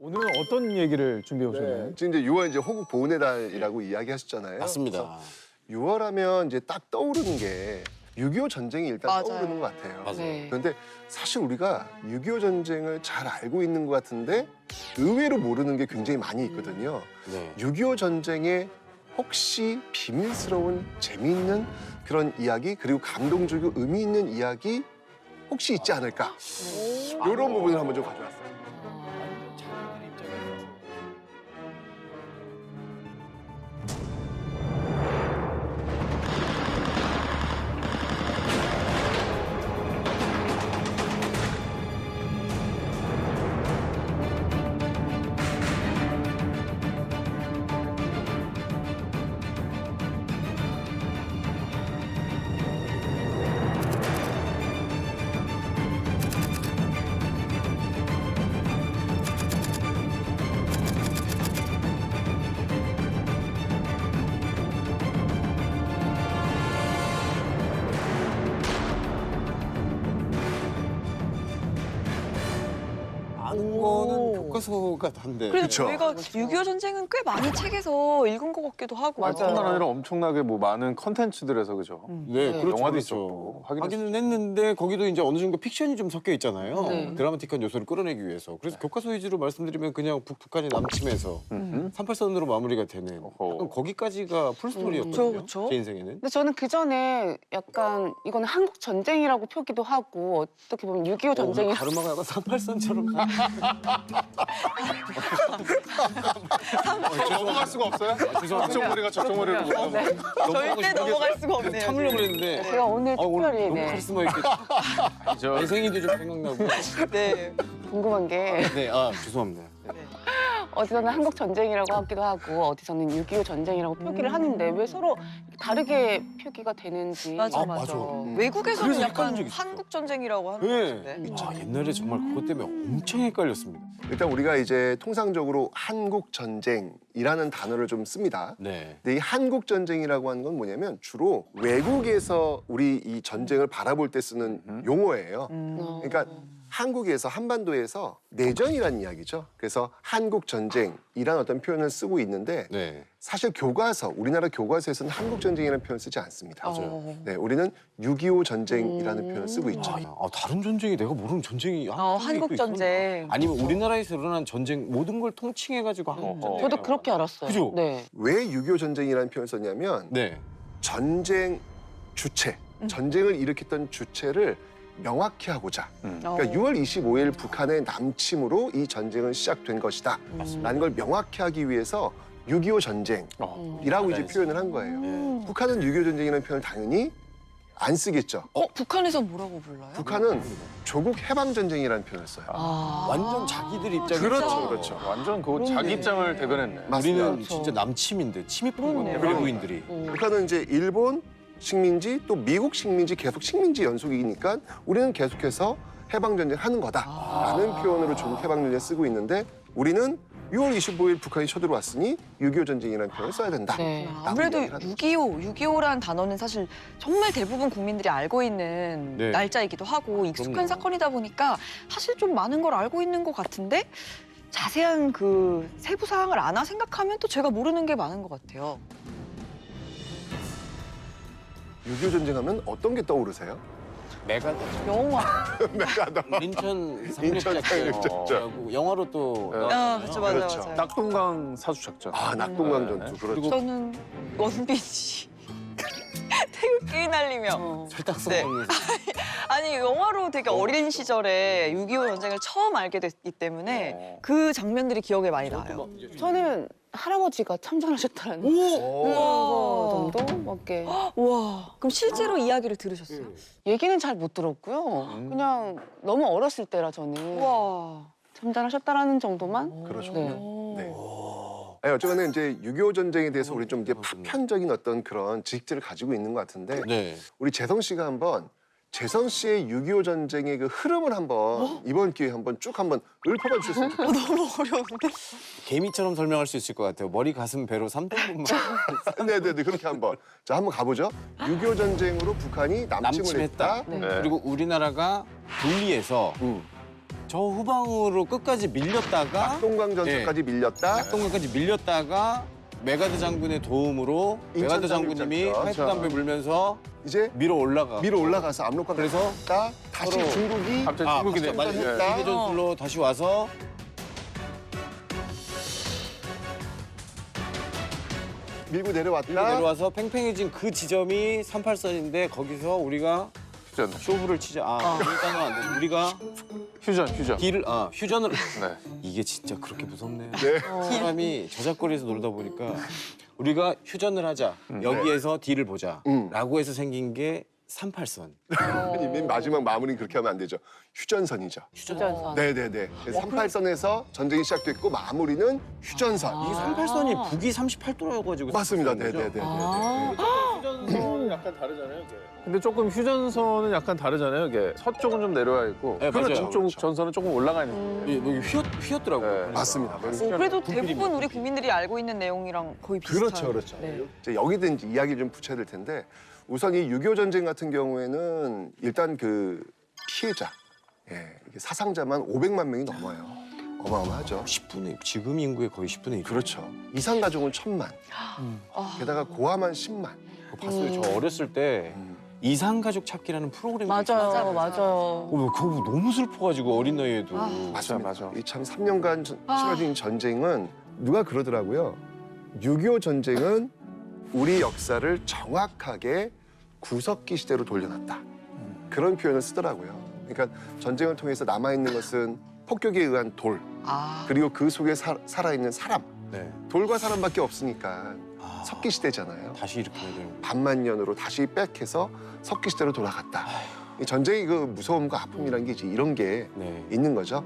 오늘은 어떤 얘기를 준비해 오셨나요? 지금 이제 6월 이제 호국 보훈의 달이라고 이야기하셨잖아요. 맞습니다. 6월 하면 이제 딱 떠오르는 게 6.25 전쟁이 일단 맞아요. 떠오르는 것 같아요. 맞아요. 네. 그런데 사실 우리가 6.25 전쟁을 잘 알고 있는 것 같은데 의외로 모르는 게 굉장히 많이 있거든요. 네. 6.25 전쟁에 혹시 비밀스러운 재미있는 그런 이야기 그리고 감동적이고 의미 있는 이야기 혹시 있지 않을까? 이런 부분을 한번 좀 가져왔어요. 아는 거는 교과서가 단데. 그래도 그쵸. 저희가 6.25 전쟁은 꽤 많이 책에서 읽은 것 같기도 하고. 뿐만 아니라 엄청나게 뭐 많은 컨텐츠들에서 그죠. 네, 그렇죠. 영화도 그렇죠. 있었고, 확인은 했는데 거기도 이제 어느 정도 픽션이 좀 섞여 있잖아요. 네. 드라마틱한 요소를 끌어내기 위해서. 그래서 교과서 위주로 말씀드리면 그냥 북한이 남침해서 38선으로 마무리가 되는 어허. 약간 거기까지가 풀스토리였거든요. 그쵸. 제 인생에는. 근데 저는 그 전에 약간 이거는 한국 전쟁이라고 표기도 하고 어떻게 보면 6.25 전쟁이 가르마가 약간 38선처럼. 넘어갈 수가 없어요? 죄송합니다. 정머리가 저정머리로 절대 넘어갈 수가 없네요. 참으려고 그랬는데. 제가 오늘 오늘 특별히 너무 네, 카리스마 있게. 저 내 생일도 좀 생각나고. 네. 궁금한 게 네, 죄송합니다. 어디서는 한국 전쟁이라고 하기도 하고 어디서는 6.25 전쟁이라고 표기를 하는데 왜 서로 다르게 표기가 되는지 맞아, 아, 맞아. 맞아. 외국에서는 그래서 약간 헷갈린 적이 있어요. 한국 전쟁이라고 하는 것 네. 같은데. 자, 옛날에 정말 그것 때문에 엄청 헷갈렸습니다. 일단 우리가 이제 통상적으로 한국 전쟁이라는 단어를 좀 씁니다. 네. 근데 이 한국 전쟁이라고 하는 건 뭐냐면 주로 외국에서 우리 이 전쟁을 바라볼 때 쓰는 용어예요. 그러니까 한국에서 한반도에서 내전이라는 이야기죠. 그래서 한국 전쟁이라는 어떤 표현을 쓰고 있는데 네. 사실 교과서, 우리나라 교과서에서는 한국 전쟁이라는 표현을 쓰지 않습니다. 맞아요. 네, 우리는 6.25 전쟁이라는 표현을 쓰고 있죠. 다른 전쟁이 내가 모르는 전쟁이 한국 전쟁. 아니면 우리나라에서 일어난 전쟁 모든 걸 통칭해가지고 한국 전쟁. 저도 그렇게 알았어요. 그죠? 네. 왜 6.25 전쟁이라는 표현을 썼냐면 네. 전쟁 주체, 전쟁을 일으켰던 주체를 명확히 하고자. 그러니까 6월 25일 북한의 남침으로 이 전쟁은 시작된 것이다. 라는 걸 명확히 하기 위해서 6.25 전쟁이라고 이제 표현을 한 거예요. 북한은 6.25 전쟁이라는 표현을 당연히 안 쓰겠죠. 북한에서 뭐라고 불러요? 북한은 조국 해방 전쟁이라는 표현을 써요. 완전 자기들 입장에서. 그렇죠, 그렇죠. 완전 그 자기 입장을 대변했네. 맞습니다. 우리는 진짜 남침인데 침입한 건데 그러네요. 외국인들이. 북한은 이제 일본 식민지 또 미국 식민지 계속 식민지 연속이니까 우리는 계속해서 해방 전쟁 하는 거다라는 표현으로 조국 해방 전쟁 쓰고 있는데 우리는 6월 25일 북한이 쳐들어왔으니 6.25 전쟁이라는 표현을 써야 된다. 네. 아무래도 6.25라는 단어는 사실 정말 대부분 국민들이 알고 있는 네. 날짜이기도 하고 익숙한 그럼요. 사건이다 보니까 사실 좀 많은 걸 알고 있는 것 같은데 자세한 그 세부 사항을 아나 생각하면 또 제가 모르는 게 많은 것 같아요. 6.25 전쟁하면 어떤 게 떠오르세요? 메가더. 영화. 인천 인천 상륙작전. 상륙작전. 영화로 또 아, 나왔잖아요. 그렇죠, 맞아요, 그렇죠. 맞아요. 낙동강 사수작전. 아, 낙동강 전투. 네. 그렇죠. 저는 원빈씨 태극기 날리며 설탕성 네. 먹는 아니 영화로 되게 어린 시절에 6.25 전쟁을 처음 알게 됐기 때문에 그 장면들이 기억에 많이 나요. 저는 할아버지가 참전하셨다는 오! 거 정도? 막 이렇게 와, 그럼 실제로 이야기를 들으셨어요? 얘기는 잘 못 들었고요. 그냥 너무 어렸을 때라 저는 와. 참전하셨다라는 정도만. 그렇죠. 네. 네. 아니, 어쨌거나 이제 6.25 전쟁에 대해서 우리 좀 이제 파편적인 어떤 그런 지식들을 가지고 있는 것 같은데 네. 우리 재성 씨가 한번 재성 씨의 6.25 전쟁의 그 흐름을 한번 이번 기회에 한번 쭉 한번 읊어봐 주셨으면 좋겠어요. 너무 어려운데? 개미처럼 설명할 수 있을 것 같아요. 머리, 가슴, 배로 3등분만 네네네 그렇게 한번 자 한번 가보죠. 6.25 전쟁으로 북한이 남침을 남침했다. 했다. 네. 네. 그리고 우리나라가 분리해서 저 후방으로 끝까지 밀렸다가 낙동강 전투까지 밀렸다. 낙동강까지 밀렸다가 메가드 장군의 도움으로 메가드 인천 장군님이 장군 파이프 담배 물면서 이제 밀어 올라가. 밀어 올라가서 압록강 그래서 갔다 다시 서로 중국이 갑자기 중국이 돼. 맞아요. 했다. 이대 전술로 다시 와서 밀고 밀고 내려왔다. 내려와서 팽팽해진 그 지점이 38선인데 거기서 우리가 휴전. 쇼부를 치자. 일단은 안 되지. 우리가 휴전. 딜을 휴전을 네. 이게 진짜 그렇게 무섭네요. 네. 사람이 저작거리에서 놀다 보니까 우리가 휴전을 하자. 여기에서 딜을 보자. 라고 해서 생긴 게 38선. 아니, 맨 마지막 마무리는 그렇게 하면 안 되죠. 휴전선이죠. 휴전선. 네네네. 38선에서 전쟁이 시작됐고 마무리는 휴전선. 이게 38선이 북이 38도라고가지고 맞습니다. 네네네. 휴전선은 약간 다르잖아요, 이게. 근데 조금 휴전선은 약간 다르잖아요, 이게. 서쪽은 좀 내려와 있고. 네, 맞아요. 북쪽 그렇죠. 전선은 조금 올라가 있는. 여기 휘었더라고요. 네. 맞습니다. 그래도 대부분 우리 국민들이 알고 있는 내용이랑 거의 비슷한. 그렇죠, 그렇죠. 네. 이제 여기든 이제 이야기를 좀 붙여야 될 텐데 우선 이 6.25 전쟁 같은 경우에는 일단 그 피해자, 이게 사상자만 500만 명이 넘어요. 어마어마하죠. 10분의 지금 인구의 거의 10분의 1. 그렇죠. 이상 가족은 1000만. 게다가 고아만 10만. 봤어요. 저 어렸을 때 이상 가족 찾기라는 프로그램이 맞아요, 맞아요. 그거 너무 슬퍼가지고 어린 나이에도. 맞습니다. 맞아. 이 참 3년간 치러진 전쟁은 누가 그러더라고요. 6.25 전쟁은 우리 역사를 정확하게 구석기 시대로 돌려놨다. 그런 표현을 쓰더라고요. 그러니까 전쟁을 통해서 남아있는 것은 폭격에 의한 돌, 그리고 그 속에 살아있는 사람. 네. 돌과 사람밖에 없으니까 석기 시대잖아요. 다시 이렇게 해야 되는. 반만년으로 다시 백해서 석기 시대로 돌아갔다. 이 전쟁의 그 무서움과 아픔이라는 게 이제 이런 게 네. 있는 거죠.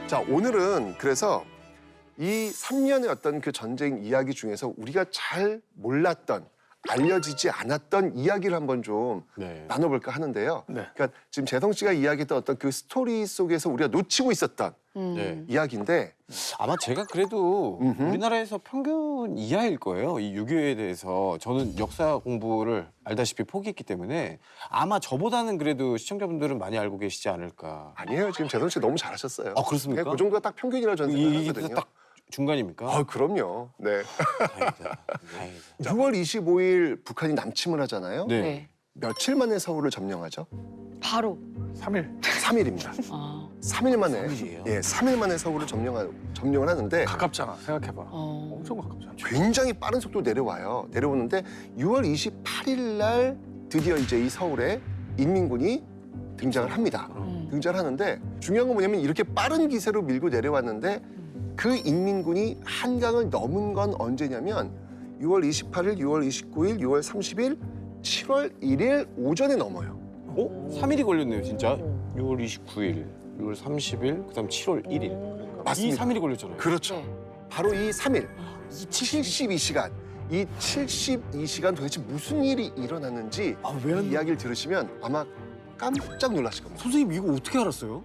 자, 오늘은 그래서 이 3년의 어떤 그 전쟁 이야기 중에서 우리가 잘 몰랐던, 알려지지 않았던 이야기를 한번 좀 네. 나눠볼까 하는데요. 네. 그러니까 지금 재성 씨가 이야기했던 어떤 그 스토리 속에서 우리가 놓치고 있었던 네. 이야기인데 아마 제가 그래도 음흠. 우리나라에서 평균 이하일 거예요. 이 6.25에 대해서 저는 역사 공부를 알다시피 포기했기 때문에 아마 저보다는 그래도 시청자분들은 많이 알고 계시지 않을까. 아니에요. 지금 재성 씨 너무 잘하셨어요. 아, 그렇습니까? 그 정도가 딱 평균이라고 저는 이게 생각하거든요. 딱 중간입니까? 그럼요. 네. 다행이다. 다행이다. 6월 25일 북한이 남침을 하잖아요. 네. 네. 며칠 만에 서울을 점령하죠? 바로 3일. 3일입니다. 아, 3일 만에. 3일이에요? 예, 3일 만에 서울을 점령을 하는데 가깝잖아, 생각해봐. 어. 엄청 가깝잖아. 굉장히 빠른 속도로 내려와요. 내려오는데 6월 28일 날 드디어 이제 이 서울에 인민군이 등장을 합니다. 등장을 하는데 중요한 건 뭐냐면 이렇게 빠른 기세로 밀고 내려왔는데 그 인민군이 한강을 넘은 건 언제냐면 6월 28일, 6월 29일, 6월 30일, 7월 1일 오전에 넘어요. 3일이 걸렸네요, 진짜. 6월 29일, 6월 30일, 그다음 7월 1일. 맞습니다. 이 3일이 걸렸잖아요. 그렇죠. 네. 바로 이 3일, 이 72시간, 이 72시간 도대체 무슨 일이 일어났는지 왜 안... 이 이야기를 들으시면 아마 깜짝 놀라실 겁니다. 선생님 이거 어떻게 알았어요?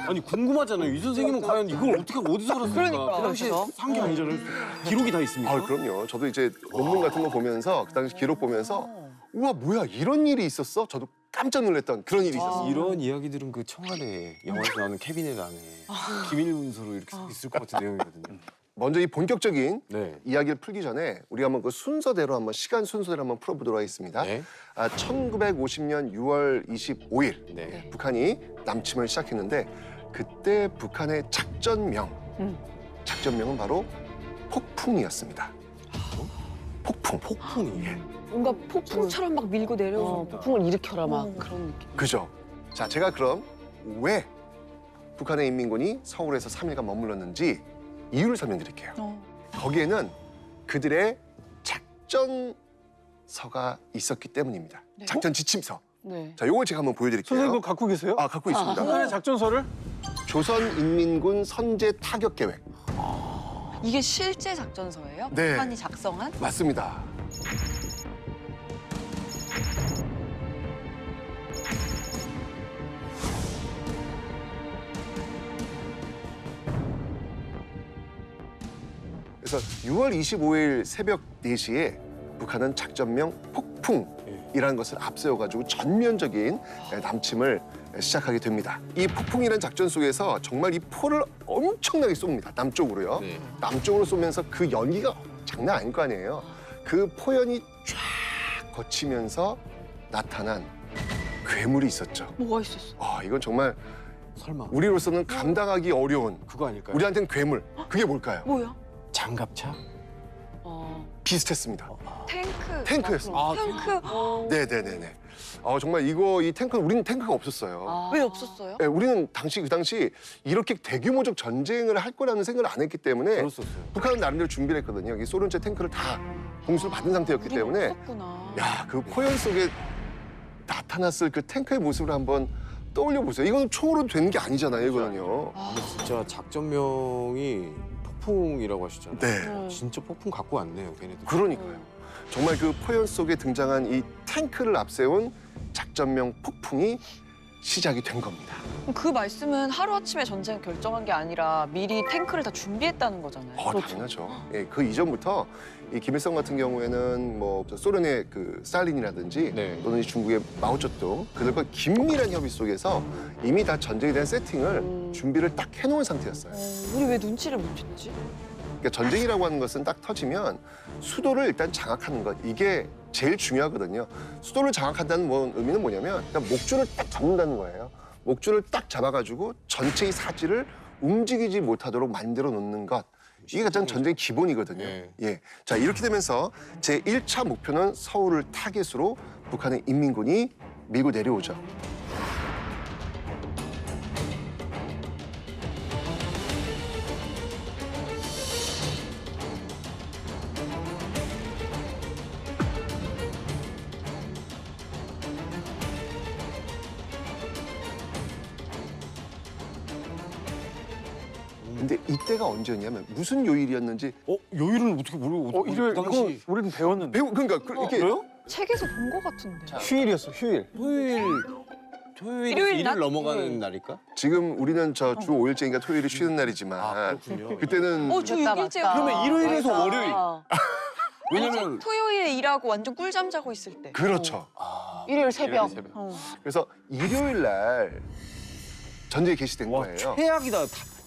아니 궁금하잖아요. 이 선생님은 과연 이걸 어떻게 어디서 알았을까? 그러니까. 그 당시에 산 게 아니잖아요. 기록이 다 있습니까? 그럼요. 저도 이제 논문 같은 거 보면서 그 당시 기록 보면서 우와 뭐야 이런 일이 있었어? 저도 깜짝 놀랐던 그런 일이 있었어요. 이런 이야기들은 그 청와대 영화에서 나오는 캐비넷 안에 기밀 문서로 이렇게 있을 것 같은 내용이거든요. 먼저 이 본격적인 네. 이야기를 풀기 전에 우리가 한번 그 순서대로 한번 시간 순서대로 한번 풀어보도록 하겠습니다. 네. 1950년 6월 25일 네. 북한이 남침을 시작했는데 그때 북한의 작전명은 바로 폭풍이었습니다. 폭풍. 폭풍이. 뭔가 폭풍처럼 막 밀고 내려오는. 폭풍을 일으켜라 막 그런 느낌. 그죠? 자, 제가 그럼 왜 북한의 인민군이 서울에서 3일간 머물렀는지 이유를 설명드릴게요. 거기에는 그들의 작전서가 있었기 때문입니다. 네? 작전 지침서. 네. 자, 요걸 제가 한번 보여드릴게요. 선생님 그거 갖고 계세요? 갖고 있습니다. 북한의 작전서를? 조선인민군 선제 타격 계획. 이게 실제 작전서예요? 네. 북한이 작성한? 맞습니다. 그래서 6월 25일 새벽 4시에 북한은 작전명 폭풍이라는 것을 앞세워가지고 전면적인 남침을 시작하게 됩니다. 이 폭풍이라는 작전 속에서 정말 이 포를 엄청나게 쏩니다. 남쪽으로요. 네. 남쪽으로 쏘면서 그 연기가 장난 아닐 거 아니에요. 그 포연이 쫙 거치면서 나타난 괴물이 있었죠. 뭐가 있었어? 이건 정말 설마 우리로서는 감당하기 어려운 그거 아닐까요? 우리한테는 괴물. 그게 뭘까요? 뭐야? 장갑차? 비슷했습니다. 탱크. 탱크였습니다. 아, 탱크. 네네네네. 정말 이 탱크 우리는 탱크가 없었어요. 왜 없었어요? 네, 우리는 그 당시 이렇게 대규모적 전쟁을 할 거라는 생각을 안 했기 때문에 들었었어요. 북한은 나름대로 준비를 했거든요. 이 소련제 탱크를 다 공수를 받은 상태였기 우리는 때문에 없었구나. 야, 그 포연 속에 나타났을 그 탱크의 모습을 한번 떠올려 보세요. 이거는 총으로 되는 게 아니잖아요, 이거는요. 근데 진짜 작전명이 폭풍이라고 하시잖아요. 네, 진짜 폭풍 갖고 왔네요, 걔네들. 그러니까요. 정말 그 포연 속에 등장한 이 탱크를 앞세운 작전명 폭풍이 시작이 된 겁니다. 그럼 그 말씀은 하루아침에 전쟁 결정한 게 아니라 미리 탱크를 다 준비했다는 거잖아요. 당연하죠. 예, 그 이전부터 이 김일성 같은 경우에는 뭐 소련의 그 스탈린이라든지 네. 또는 이 중국의 마오쩌둥 그들과 긴밀한 협의 속에서 이미 다 전쟁에 대한 세팅을 준비를 딱 해놓은 상태였어요. 우리 왜 눈치를 못 챘지? 그러니까 전쟁이라고 하는 것은 딱 터지면 수도를 일단 장악하는 것 이게 제일 중요하거든요. 수도를 장악한다는 의미는 뭐냐면 일단 목줄을 딱 잡는다는 거예요. 목줄을 딱 잡아가지고 전체의 사지를 움직이지 못하도록 만들어 놓는 것. 이게 가장 전쟁의 기본이거든요. 네. 예. 자, 이렇게 되면서 제1차 목표는 서울을 타겟으로 북한의 인민군이 밀고 내려오죠. 근데 이때가 언제였냐면 무슨 요일이었는지 요일은 어떻게 모르고 일요일 그 이거 당시 우리는 배웠는데. 그러니까 이게 그래요? 책에서 본 것 같은데. 휴일이었어, 휴일. 토요일에서 일요일 일일 낮? 넘어가는 날일까? 지금 우리는 주 5일째니까 토요일이 쉬는 날이지만 그렇군요. 그때는 주 맞다, 6일째. 맞다. 그러면 일요일에서 맞다. 월요일. 왜냐면 토요일에 일하고 완전 꿀잠 자고 있을 때. 그렇죠. 일요일 새벽. 그래서 일요일 날 전쟁이 개시된 와 거예요. 최악이다.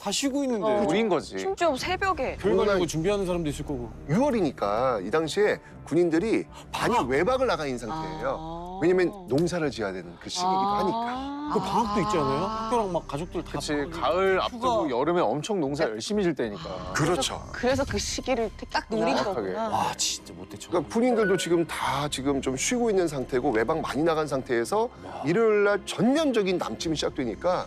다 쉬고 있는데. 우린 거지. 심지어 새벽에. 교육 가려고 준비하는 사람도 있을 거고. 6월이니까 이 당시에 군인들이 많이 외박을 나가 있는 상태예요. 왜냐면 농사를 지어야 되는 그 시기이기도 하니까. 그 방학도 있지 않아요? 학교랑 막 가족들 다. 그치, 방학이- 가을 앞두고 휴가. 여름에 엄청 농사 열심히 질 때니까. 그렇죠. 그래서 그 시기를 딱 노린 정확하게. 거구나. 와 진짜 못했죠. 그러니까 군인들도 지금 좀 쉬고 있는 상태고 외박 많이 나간 상태에서 일요일 날 전면적인 남침이 시작되니까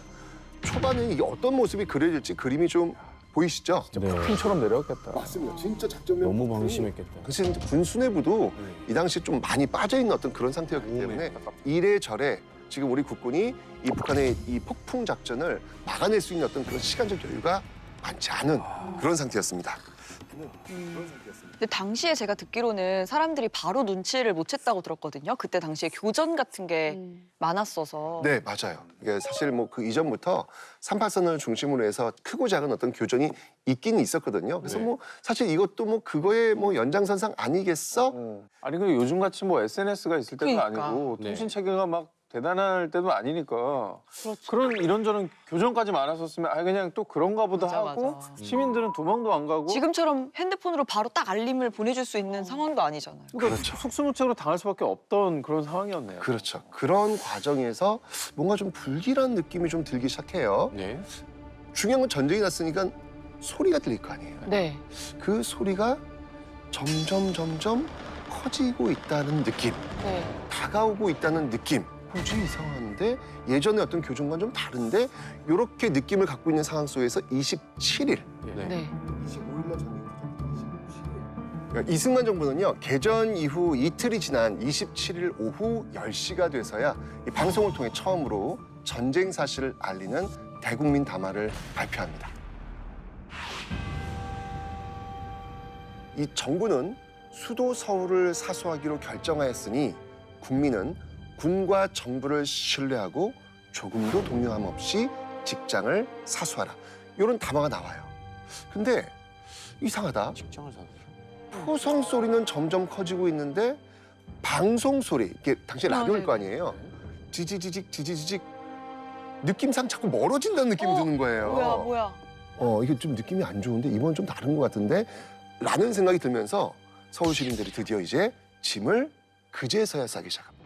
초반에 이게 어떤 모습이 그려질지 그림이 좀 보이시죠? 네. 폭풍처럼 내려왔겠다. 맞습니다. 진짜 작전명 너무 방심했겠다. 사실 군 수뇌부도 네. 이 당시에 좀 많이 빠져 있는 어떤 그런 상태였기 때문에 이래저래 지금 우리 국군이 이 북한의 이 폭풍 작전을 막아낼 수 있는 어떤 그런 시간적 여유가 많지 않은 그런 상태였습니다. 근데 당시에 제가 듣기로는 사람들이 바로 눈치를 못 챘다고 들었거든요. 그때 당시에 교전 같은 게 많았어서. 네, 맞아요. 이게 사실 뭐 그 이전부터 38선을 중심으로 해서 크고 작은 어떤 교전이 있긴 있었거든요. 그래서 네. 뭐 사실 이것도 뭐 그거의 뭐 연장선상 아니겠어? 아니 근데 요즘 같이 뭐 SNS가 있을 때도 그러니까. 아니고 네. 통신 체계가 막 대단할 때도 아니니까 그런 이런저런 교전까지 많았었으면 그냥 또 그런가 보다 맞아, 하고 맞아. 시민들은 도망도 안 가고 지금처럼 핸드폰으로 바로 딱 알림을 보내줄 수 있는 상황도 아니잖아요. 그러니까 그렇죠. 속수무책으로 당할 수밖에 없던 그런 상황이었네요. 그렇죠. 그런 과정에서 뭔가 좀 불길한 느낌이 좀 들기 시작해요. 네. 중요한 건 전쟁이 났으니까 소리가 들릴 거 아니에요. 네. 그 소리가 점점 커지고 있다는 느낌, 네. 다가오고 있다는 느낌. 좀 이상한데 예전의 어떤 교전과는 좀 다른데 이렇게 느낌을 갖고 있는 상황 속에서 27일, 네. 네. 25일날 전쟁이 그러니까 이승만 정부는요 개전 이후 이틀이 지난 27일 오후 10시가 돼서야 이 방송을 통해 처음으로 전쟁 사실을 알리는 대국민 담화를 발표합니다. 이 정부는 수도 서울을 사수하기로 결정하였으니 국민은 군과 정부를 신뢰하고 조금도 동요함 없이 직장을 사수하라. 이런 담화가 나와요. 근데 이상하다. 직장을 사서. 포성 소리는 점점 커지고 있는데 방송 소리, 이게 당시 라디오일 거 아니에요. 지지지직 지지지직 느낌상 자꾸 멀어진다는 느낌이 드는 거예요. 뭐야. 이게 좀 느낌이 안 좋은데 이번은 좀 다른 것 같은데 라는 생각이 들면서 서울 시민들이 드디어 이제 짐을 그제서야 싸기 시작합니다.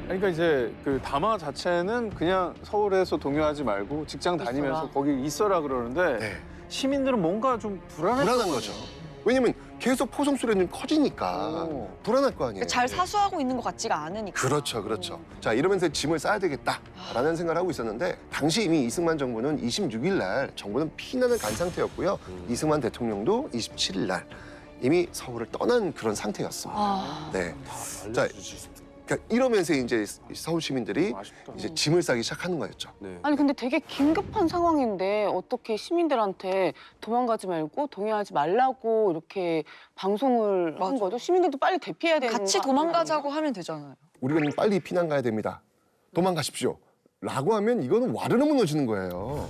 그러니까 이제 그 담화 자체는 그냥 서울에서 동요하지 말고 직장 다니면서 있어라. 거기 있어라 그러는데 네. 시민들은 뭔가 좀 불안한 거죠. 왜냐면 계속 포성 소리가 좀 커지니까 오. 불안할 거 아니에요. 잘 사수하고 있는 것 같지가 않으니까. 그렇죠. 자, 이러면서 짐을 싸야 되겠다라는 생각을 하고 있었는데 당시 이미 이승만 정부는 26일 날 정부는 피난을 간 상태였고요. 이승만 대통령도 27일 날 이미 서울을 떠난 그런 상태였습니다. 아, 네. 다 자, 알려주지. 그러니까 이러면서 이제 서울 시민들이 아쉽다. 이제 짐을 싸기 시작하는 거였죠. 네. 아니 근데 되게 긴급한 상황인데 어떻게 시민들한테 도망가지 말고 동요하지 말라고 이렇게 방송을 한 맞아. 거죠? 시민들도 빨리 대피해야 되는 같이 거 도망가자고 하면 되잖아요. 우리는 빨리 피난 가야 됩니다. 도망가십시오. 라고 하면 이거는 와르르 무너지는 거예요.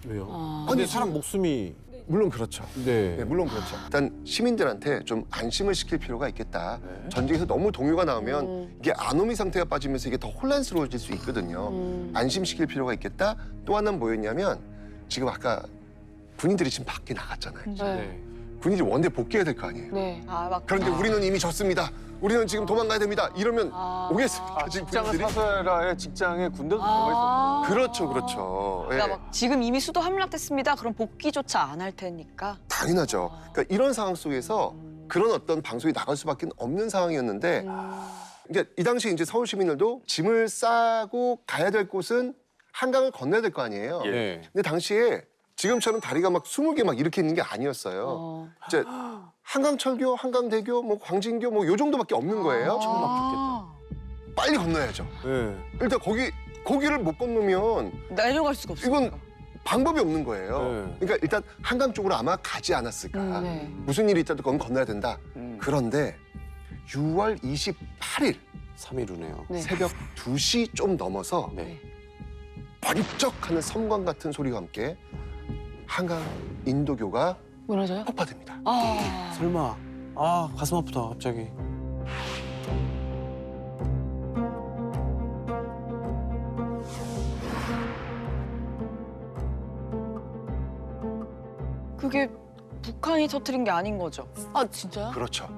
왜요? 아. 근데 아니, 사람 목숨이 물론 그렇죠. 네. 네, 물론 그렇죠. 일단 시민들한테 좀 안심을 시킬 필요가 있겠다. 네. 전쟁에서 너무 동요가 나오면 이게 아노미 상태가 빠지면서 이게 더 혼란스러워질 수 있거든요. 안심시킬 필요가 있겠다. 또 하나는 뭐였냐면 지금 아까 군인들이 지금 밖에 나갔잖아요. 네. 군인들이 원대 복귀해야 될 거 아니에요. 네. 그런데 우리는 이미 졌습니다. 우리는 지금 도망가야 됩니다. 이러면 아. 오겠습니까? 지금 직장을 군인들이? 사서라에 직장에 군대도 들어가 있었고. 그렇죠. 예. 그러니까 막 지금 이미 수도 함락됐습니다. 그럼 복귀조차 안 할 테니까. 당연하죠. 그러니까 이런 상황 속에서 그런 어떤 방송이 나갈 수밖에 없는 상황이었는데 그러니까 이 당시 이제 서울 시민들도 짐을 싸고 가야 될 곳은 한강을 건너야 될 거 아니에요. 예. 네. 근데 당시에 지금처럼 다리가 막 20개 막 이렇게 있는 게 아니었어요. 이제 한강철교, 한강대교, 뭐 광진교 뭐 요 정도밖에 없는 거예요. 빨리 건너야죠. 네. 일단 거기를 못 건너면 내려갈 수가 없어요. 이건 방법이 없는 거예요. 네. 그러니까 일단 한강 쪽으로 아마 가지 않았을까. 네. 무슨 일이 있다도 거긴 건너야 된다. 그런데 6월 28일 3일 후네요. 네. 새벽 2시 좀 넘어서 네. 번쩍하는 섬광 같은 소리와 함께 한강 인도교가 무너져요? 폭파됩니다. 아. 설마. 아, 가슴 아프다, 갑자기. 그게 북한이 터뜨린 게 아닌 거죠. 아 진짜요? 그렇죠.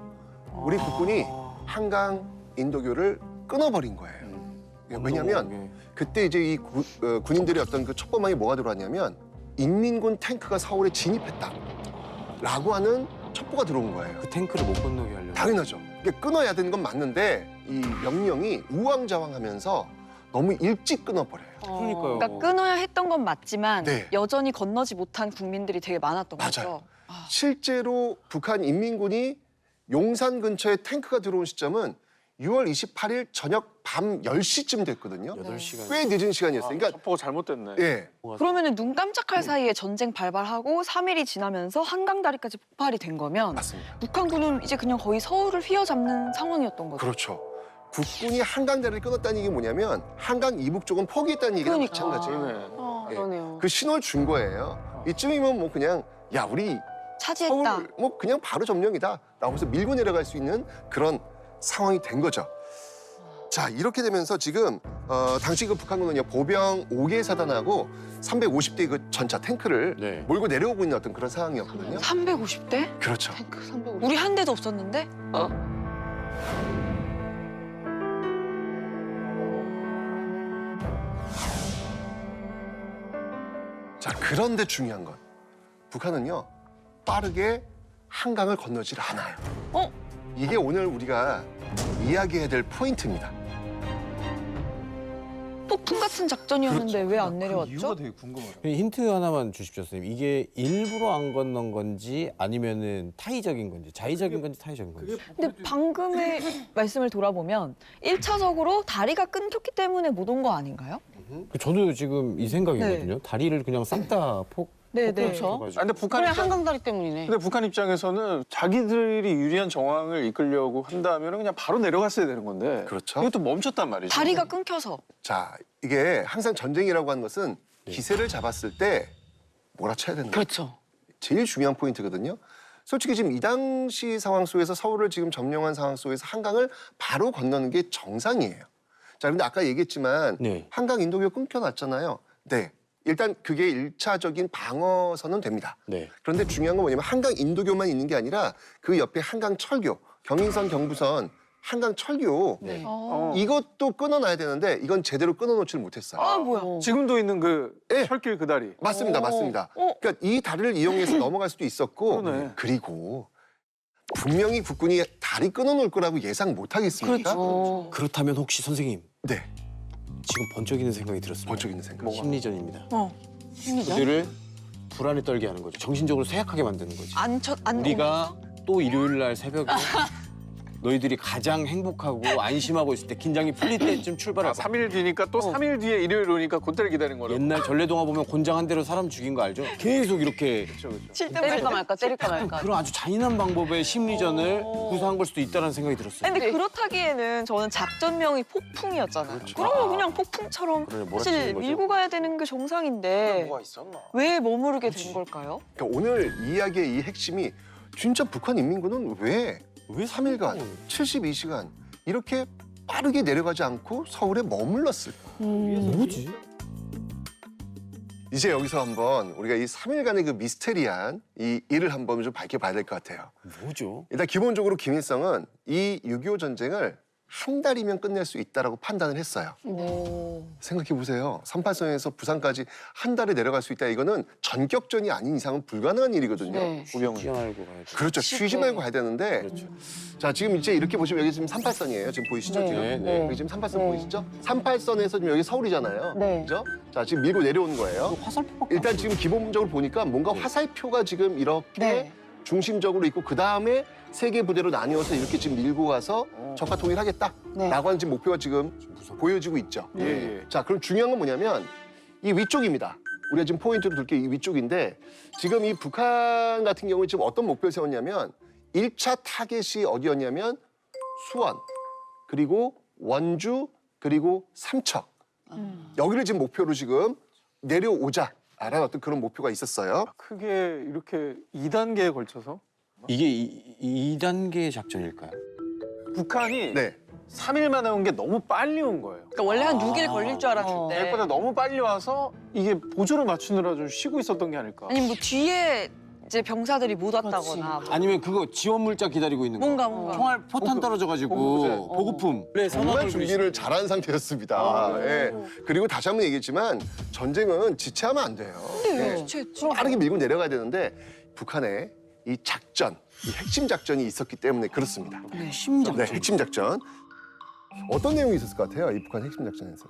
우리 국군이 한강 인도교를 끊어버린 거예요. 왜냐하면 그때 이제 이 군인들의 어떤 그 첩보망이 뭐가 들어왔냐면 인민군 탱크가 서울에 진입했다라고 하는 첩보가 들어온 거예요. 그 탱크를 못 건너게 하려고. 당연하죠. 이게 끊어야 되는 건 맞는데 이 명령이 우왕좌왕하면서 너무 일찍 끊어버려요. 그러니까요. 그러니까 끊어야 했던 건 맞지만 네. 여전히 건너지 못한 국민들이 되게 많았던 맞아요. 거죠. 실제로 북한 인민군이 용산 근처에 탱크가 들어온 시점은 6월 28일 저녁 밤 10시쯤 됐거든요. 8시간. 꽤 늦은 시간이었어요. 그러니까 첩보가 잘못됐네. 예. 그러면은 눈 깜짝할 사이에 전쟁 발발하고 3일이 지나면서 한강다리까지 폭발이 된 거면 맞습니다. 북한군은 이제 그냥 거의 서울을 휘어잡는 상황이었던 거죠. 그렇죠. 국군이 한강다리를 끊었다는 얘기 뭐냐면 한강 이북 쪽은 포기했다는 얘기랑 그러니까. 마찬가지예요. 그러네. 예. 그러네요. 그 신호를 준 거예요. 이쯤이면 뭐 그냥 야 우리 차지했다. 서울 뭐 그냥 바로 점령이다. 나오면서 밀고 내려갈 수 있는 그런 상황이 된 거죠. 자 이렇게 되면서 지금 당시 그 북한군은요 보병 5개 사단하고 350대 그 전차 탱크를 네. 몰고 내려오고 있는 어떤 그런 상황이었거든요. 350대? 그렇죠. 탱크 350. 우리 한 대도 없었는데? 자 그런데 중요한 건 북한은요 빠르게 한강을 건너질 않아요. 이게 오늘 우리가 이야기해야 될 포인트입니다. 폭풍 같은 작전이었는데 왜 안 내려왔죠? 되게 궁금하다. 힌트 하나만 주십시오, 선생님. 이게 일부러 안 건넌 건지 아니면은 타의적인 건지, 자의적인 건지 타의적인 건지. 근데 방금의 말씀을 돌아보면 1차적으로 다리가 끊겼기 때문에 못 온 거 아닌가요? 저도 지금 이 생각이거든요. 다리를 그냥 싹 다 네네. 그렇죠. 근데 북한 그래 입장, 한강다리 때문이네. 근데 북한 입장에서는 자기들이 유리한 정황을 이끌려고 한다면 그냥 바로 내려갔어야 되는 건데. 그렇죠. 이것도 멈췄단 말이죠. 다리가 끊겨서. 자, 이게 항상 전쟁이라고 하는 것은 기세를 잡았을 때 몰아쳐야 되는 거예요. 그렇죠. 제일 중요한 포인트거든요. 솔직히 지금 이 당시 상황 속에서 서울을 지금 점령한 상황 속에서 한강을 바로 건너는 게 정상이에요. 자, 근데 아까 얘기했지만 네. 한강 인도교 끊겨놨잖아요. 네. 일단 그게 일차적인 방어선은 됩니다. 네. 그런데 중요한 건 뭐냐면 한강 인도교만 있는 게 아니라 그 옆에 한강 철교, 경인선, 경부선, 한강 철교 네. 이것도 끊어놔야 되는데 이건 제대로 끊어놓지를 못했어요. 아 뭐야? 지금도 있는 그 예. 철길 그 다리. 맞습니다, 맞습니다. 어. 그러니까 이 다리를 이용해서 넘어갈 수도 있었고 그러네. 그리고 분명히 국군이 다리 끊어놓을 거라고 예상 못하겠습니까? 그렇죠. 그렇다면 혹시 선생님 네, 지금 번쩍이는 생각이 들었습니다. 번쩍이는 생각. 심리전입니다. 심리전? 그들을 불안에 떨게 하는 거죠. 정신적으로 쇠약하게 만드는 거지. 안 우리가 또 일요일 날 새벽에 너희들이 가장 행복하고 안심하고 있을 때 긴장이 풀릴 때쯤 아, 출발할 3일 뒤니까 또 3일 뒤에 일요일 오니까 그때를 기다린 거라고. 옛날 전래동화 보면 곤장 한 대로 사람 죽인 거 알죠? 계속 이렇게 때릴까 말까 때릴까 말까. 그런 아주 잔인한 방법의 심리전을 구사한 걸 수도 있다는 생각이 들었어요. 근데 그렇다기에는 저는 작전명이 폭풍이었잖아요. 그러면 그냥 폭풍처럼 그래, 사실 몰아치는 거죠. 밀고 가야 되는 게 정상인데 뭐가 있었나? 왜 머무르게 된 걸까요? 그러니까 오늘 이야기의 이 핵심이 진짜 북한 인민군은 왜 3일간 72시간 이렇게 빠르게 내려가지 않고 서울에 머물렀을까? 뭐지? 이제 여기서 한번 우리가 이 3일간의 그 미스테리한 이 일을 한번 좀 밝혀봐야 될 것 같아요. 뭐죠? 일단 기본적으로 김일성은 이 6.25 전쟁을 한 달이면 끝낼 수 있다라고 판단을 했어요. 네. 생각해 보세요. 38선에서 부산까지 한 달에 내려갈 수 있다. 이거는 전격전이 아닌 이상은 불가능한 일이거든요. 네. 우병우. 쉬지 말고 가야지. 그렇죠. 쉬지 말고 가야 되는데. 그렇죠. 자, 지금 이제 이렇게 보시면 여기 지금 38선이에요. 지금 보이시죠? 네. 지금? 네, 네. 여기 지금 38선 네. 보이시죠? 38선에서 지금 여기 서울이잖아요. 네. 그죠? 자, 지금 밀고 내려오는 거예요. 화살표밖에 일단 지금 기본적으로 보니까 뭔가 화살표가 지금 이렇게 네. 중심적으로 있고 그 다음에 세 개 부대로 나뉘어서 이렇게 지금 밀고 가서 적과 통일하겠다라고 네. 하는 지금 목표가 지금 보여지고 있죠. 예, 예. 자, 그럼 중요한 건 뭐냐면 이 위쪽입니다. 우리가 지금 포인트로 둘 게 이 위쪽인데 지금 이 북한 같은 경우에 지금 어떤 목표를 세웠냐면 1차 타겟이 어디였냐면 수원, 그리고 원주, 그리고 삼척. 여기를 지금 목표로 지금 내려오자라는 어떤 그런 목표가 있었어요. 크게 이렇게 2단계에 걸쳐서 이게 2단계 작전일까요? 북한이 네. 3일 만에 온 게 너무 빨리 온 거예요. 그러니까 원래 한 6일 걸릴 줄 알았는데 계획보다 너무 빨리 와서 이게 보조를 맞추느라 좀 쉬고 있었던 게 아닐까. 아니면 뭐 뒤에 이제 병사들이 못 왔다거나 뭐 아니면 그거 지원 물자 기다리고 있는 거. 뭔가 총알 포탄 떨어져가지고 보급품. 네, 정말 준비를 잘한 상태였습니다. 예. 그리고 다시 한번 얘기했지만 전쟁은 지체하면 안 돼요. 예. 빠르게 밀고 내려가야 되는데 북한의 이 작전, 이 핵심 작전이 있었기 때문에 그렇습니다. 핵심 작전. 네, 핵심 작전. 어떤 내용이 있었을 것 같아요? 이 북한 핵심 작전에서.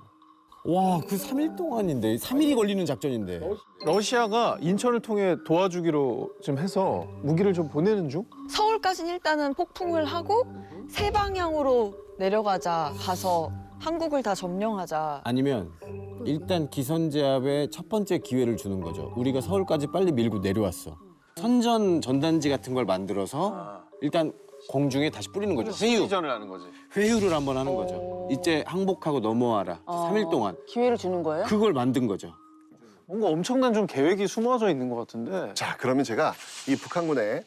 와, 그 3일 동안인데 3일이 걸리는 작전인데. 러시아가 인천을 통해 도와주기로 지금 해서 무기를 좀 보내는 중? 서울까지는 일단은 폭풍을 하고 세 방향으로 내려가자 가서 한국을 다 점령하자. 아니면 일단 기선제압의 첫 번째 기회를 주는 거죠. 우리가 서울까지 빨리 밀고 내려왔어. 선전 전단지 같은 걸 만들어서 일단 공중에 다시 뿌리는 거죠. 회유. 전을 하는 거지. 회유를 한번 하는 거죠. 이제 항복하고 넘어와라. 3일 동안. 기회를 주는 거예요? 그걸 만든 거죠. 뭔가 엄청난 좀 계획이 숨어져 있는 것 같은데. 자, 그러면 제가 이 북한군의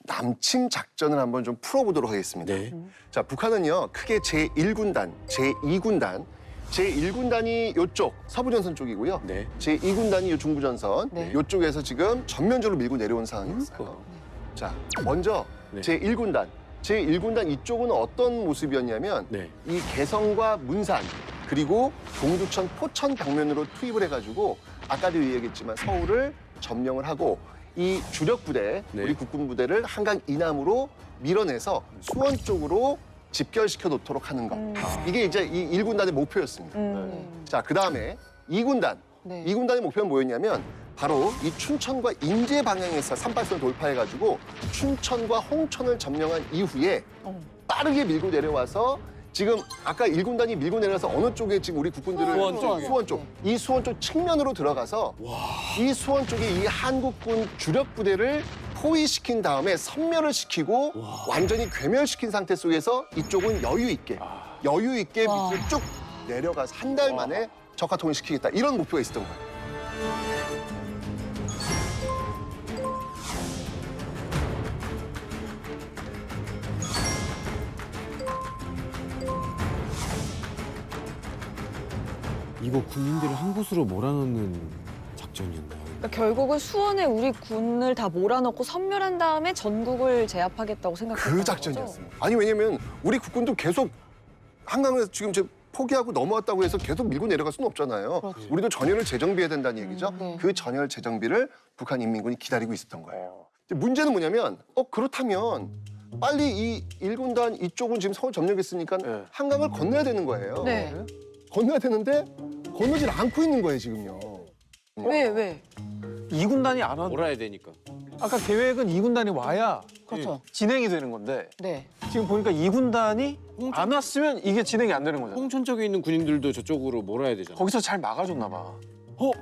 남침 작전을 한번 좀 풀어보도록 하겠습니다. 네. 자, 북한은요 크게 제1군단, 제2군단, 제1군단이 요쪽 서부전선 쪽이고요. 네. 제2군단이 요 중부전선 네. 요쪽에서 지금 전면적으로 밀고 내려온 상황이었어요. 자, 먼저 네. 제1군단. 제1군단 이쪽은 어떤 모습이었냐면 네. 이 개성과 문산 그리고 동두천, 포천 방면으로 투입을 해가지고 아까도 얘기했지만 서울을 점령을 하고 이 주력 부대, 네. 우리 국군 부대를 한강 이남으로 밀어내서 수원 쪽으로 집결시켜 놓도록 하는 것. 이게 이제 이 1군단의 목표였습니다. 자, 그다음에 2군단. 네. 2군단의 목표는 뭐였냐면 바로 이 춘천과 인제 방향에서 38선 돌파해가지고 춘천과 홍천을 점령한 이후에 빠르게 밀고 내려와서 지금 아까 1군단이 밀고 내려서 어느 쪽에 지금 우리 국군들을 수원 쪽이요. 수원 쪽. 이 수원 쪽 측면으로 들어가서 이 수원 쪽에 이 한국군 주력 부대를 포위시킨 다음에 섬멸을 시키고 완전히 괴멸시킨 상태 속에서 이쪽은 여유 있게 밑으로 쭉 내려가서 한 달 만에 적화 통일시키겠다. 이런 목표가 있었던 거예요. 이거 군인들을 한 곳으로 몰아넣는 작전이었나요? 그러니까 결국은 수원에 우리 군을 다 몰아넣고 섬멸한 다음에 전국을 제압하겠다고 생각했던 그 작전이었습니다. 아니 왜냐면 우리 국군도 계속 한강에서 지금 이제 포기하고 넘어왔다고 해서 계속 밀고 내려갈 수는 없잖아요. 우리도 전열을 재정비해야 된다는 얘기죠. 네. 그 전열 재정비를 북한 인민군이 기다리고 있었던 거예요. 이제 문제는 뭐냐면 그렇다면 빨리 이 1군단 이쪽은 지금 서울 점령했으니까 네. 한강을 건너야 되는 거예요. 네. 건너야 되는데 건너질 않고 있는 거예요 지금요. 왜? 2군단이 안 와. 몰아야 되니까. 아까 계획은 2군단이 와야 그렇죠. 진행이 되는 건데 네. 지금 보니까 2군단이 안 왔으면 이게 진행이 안 되는 거잖아. 홍천 쪽에 있는 군인들도 저쪽으로 몰아야 되잖아. 거기서 잘 막아줬나 봐.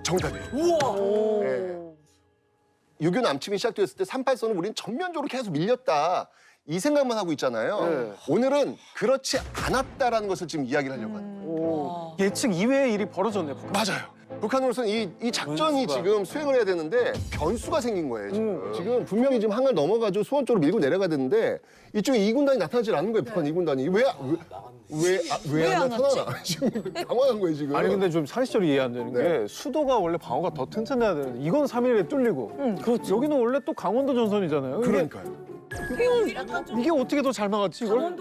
정답이에요. 오. 네. 6.25 남침이 시작되었을 때 38선은 우리는 전면적으로 계속 밀렸다. 이 생각만 하고 있잖아요. 네. 오늘은 그렇지 않았다라는 것을 지금 이야기를 하려고 하는 거예요. 오. 예측 이외의 일이 벌어졌네. 북한. 맞아요. 북한으로서는 이 작전이 변수가. 지금 수행을 해야 되는데 변수가 생긴 거예요, 지금. 지금 분명히 지금 한강 넘어가지고 수원 쪽으로 밀고 내려가야 되는데 이쪽에 2군단이 나타나질 않는 거예요, 북한 2군단이. 왜 안 나타나? 지금 당황한 거예요, 지금. 아니 근데 좀 상식적으로 이해 안 되는 네. 게 수도가 원래 방어가 더 튼튼해야 되는데 이건 3일에 뚫리고 그렇죠. 여기는 원래 또 강원도 전선이잖아요. 그러니까요. 이게 어떻게 더 잘 막았지 이걸?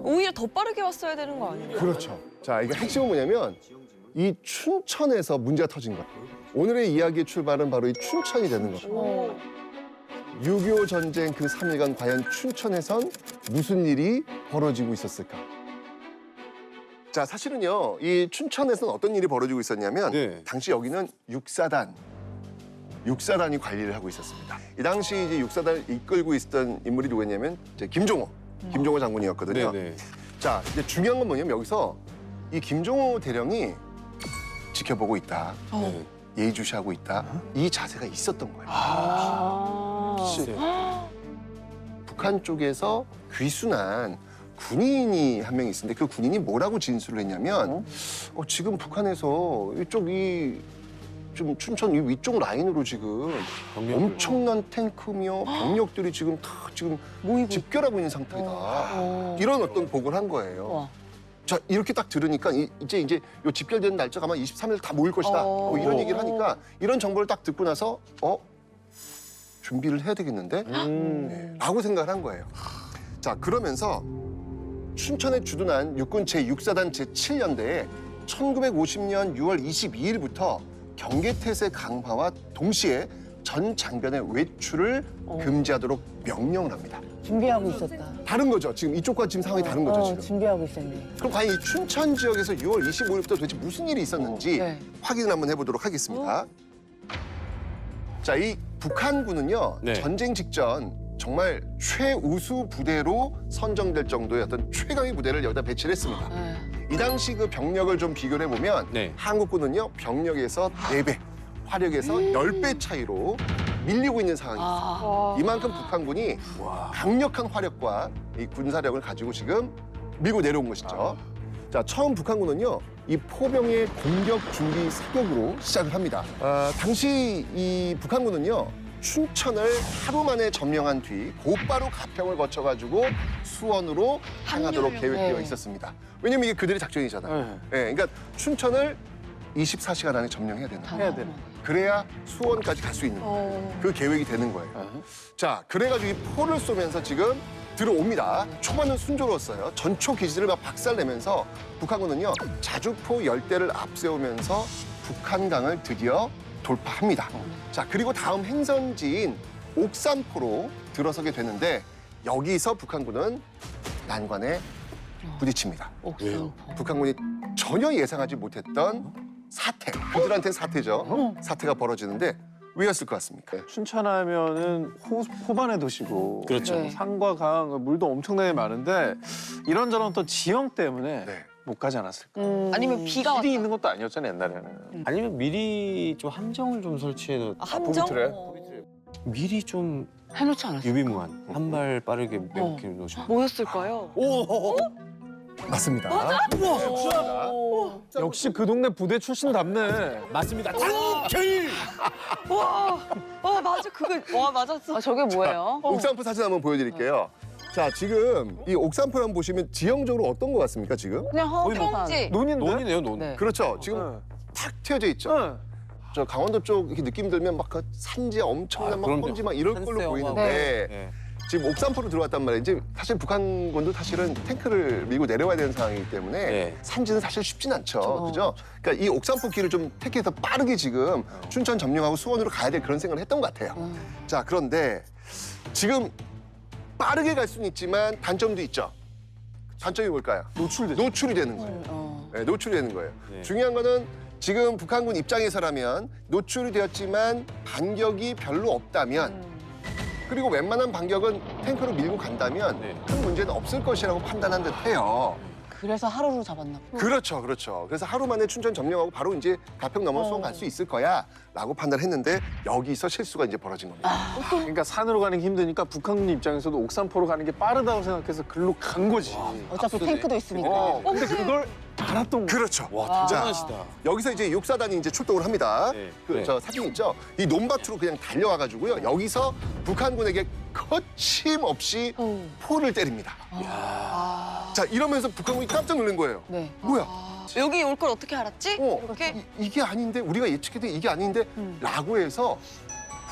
오히려 더 빠르게 왔어야 되는 거 아니에요? 그렇죠. 자, 이게 핵심은 뭐냐면 이 춘천에서 문제가 터진 거예요. 오늘의 이야기의 출발은 바로 이 춘천이 되는 거예요. 6.25 전쟁 그 3일간 과연 춘천에선 무슨 일이 벌어지고 있었을까? 자, 사실은요, 이 춘천에서는 어떤 일이 벌어지고 있었냐면 네. 당시 여기는 육사단이 관리를 하고 있었습니다. 이 당시 이제 육사단을 이끌고 있었던 인물이 누구였냐면 이제 김종호 장군이었거든요. 네네. 자, 이제 중요한 건 뭐냐면 여기서 이 김종호 대령이 지켜보고 있다, 네. 예의주시하고 있다, 이 자세가 있었던 거예요. 북한 쪽에서 귀순한 군인이 한 명 있었는데 그 군인이 뭐라고 진술을 했냐면 지금 북한에서 좀 춘천 이 위쪽 라인으로 지금 병력들. 엄청난 탱크며 병력들이 지금 다 지금 집결하고 있는 상태다. 이런 어떤 보고를 한 거예요. 와. 자, 이렇게 딱 들으니까 이제 요 집결되는 날짜가 아마 23일 다 모일 것이다. 이런 얘기를 하니까 이런 정보를 딱 듣고 나서 준비를 해야 되겠는데? 네, 라고 생각을 한 거예요. 자, 그러면서 춘천에 주둔한 육군 제6사단 제7연대에 1950년 6월 22일부터 경계태세 강화와 동시에 전 장변의 외출을 금지하도록 명령을 합니다. 준비하고 있었다. 다른 거죠. 지금 이쪽과 지금 상황이 다른 거죠, 지금. 준비하고 있었네. 그럼 과연 이 춘천 지역에서 6월 25일부터 도대체 무슨 일이 있었는지 네. 확인을 한번 해보도록 하겠습니다. 자, 이 북한군은요, 네. 전쟁 직전 정말 최우수 부대로 선정될 정도의 어떤 최강의 부대를 여기다 배치를 했습니다. 네. 이 당시 그 병력을 좀 비교를 해보면 네. 한국군은요, 병력에서 4배, 화력에서 10배 차이로 밀리고 있는 상황이었어요. 아. 이만큼 북한군이 강력한 화력과 이 군사력을 가지고 지금 밀고 내려온 것이죠. 자, 처음 북한군은요, 이 포병의 공격 준비 사격으로 시작을 합니다. 당시 이 북한군은요, 춘천을 하루 만에 점령한 뒤 곧바로 가평을 거쳐가지고 수원으로 향하도록 계획되어 네. 있었습니다. 왜냐면 이게 그들의 작전이잖아요. 네, 그러니까 춘천을 24시간 안에 점령해야 되는 거예요. 해야 돼. 그래야 수원까지 갈 수 있는 거예요. 그 계획이 되는 거예요. 자, 그래가지고 이 포를 쏘면서 지금 들어옵니다. 초반은 순조로웠어요. 전초 기지를 막 박살내면서 북한군은요, 자주포 열대를 앞세우면서 북한강을 드디어 돌파합니다. 자, 그리고 다음 행선지인 옥산포로 들어서게 되는데 여기서 북한군은 난관에 부딪힙니다. 옥상. 북한군이 전혀 예상하지 못했던 사태, 그들한테는 사태죠. 사태가 벌어지는데 왜였을 것 같습니까? 춘천하면은 호반의 도시고 그렇죠. 네. 산과 강, 물도 엄청나게 많은데 이런저런 또 지형 때문에 네. 못 가지 않았을까? 아니면 비가 길이 왔다. 있는 것도 아니었잖아요, 옛날에는. 아니면 미리 좀 함정을 좀 설치해서 함정? 포인트래? 미리 좀 해놓지 않았어요. 유비무한 한 발 빠르게 몇 킬로 놓으시고. 뭐였을까요? 맞습니다. 역시 그 동네 부대 출신답네. 맞습니다. 단결. 와 맞아 그거 와 맞았어. 아, 저게 뭐예요? 옥산포 사진 한번 보여드릴게요. 자, 지금 이 옥산포를 한번 보시면 지형적으로 어떤 것 같습니까, 지금? 그냥 허허평. 평지. 논인데? 논이네요, 논. 네. 그렇죠. 지금 탁 트여져 있죠. 네. 저 강원도 쪽 이렇게 느낌 들면 막 그 산지 엄청난 막 그럼요. 험지 막 이럴 걸로 산세형하고. 보이는데 네. 지금 옥산포로 들어왔단 말이에요. 이제 사실 북한군도 사실은 탱크를 밀고 내려와야 되는 상황이기 때문에 네. 산지는 사실 쉽진 않죠. 그죠? 그러니까 이 옥산포 길을 좀 택해서 빠르게 지금 춘천 점령하고 수원으로 가야 될 그런 생각을 했던 것 같아요. 자, 그런데 지금 빠르게 갈 수는 있지만 단점도 있죠. 단점이 뭘까요? 노출이 되는 거예요. 네, 노출이 되는 거예요. 네. 중요한 거는 지금 북한군 입장에서라면 노출이 되었지만 반격이 별로 없다면 그리고 웬만한 반격은 탱크로 밀고 간다면 네. 큰 문제는 없을 것이라고 판단한 듯해요. 그래서 하루로 잡았나 보다. 그렇죠, 그렇죠. 그래서 하루 만에 춘천 점령하고 바로 이제 가평 넘어 수원 갈 수 있을 거야라고 판단했는데 여기서 실수가 이제 벌어진 겁니다. 그러니까 산으로 가는 게 힘드니까 북한군 입장에서도 옥산포로 가는 게 빠르다고 생각해서 글로 간 거지. 어차피 탱크도 있으니까. 근데 그걸 알았던 거야. 그렇죠. 와, 자, 대단하시다. 여기서 이제 육사단이 이제 출동을 합니다. 네. 그 네. 저 사진 있죠? 이 논밭으로 그냥 달려와가지고요. 여기서 북한군에게 거침없이 포를 때립니다. 자, 이러면서 북한군이 깜짝 놀란 거예요. 네. 뭐야? 여기 올 걸 어떻게 알았지? 이렇게 이게 아닌데 우리가 예측했던 이게 아닌데 라고 해서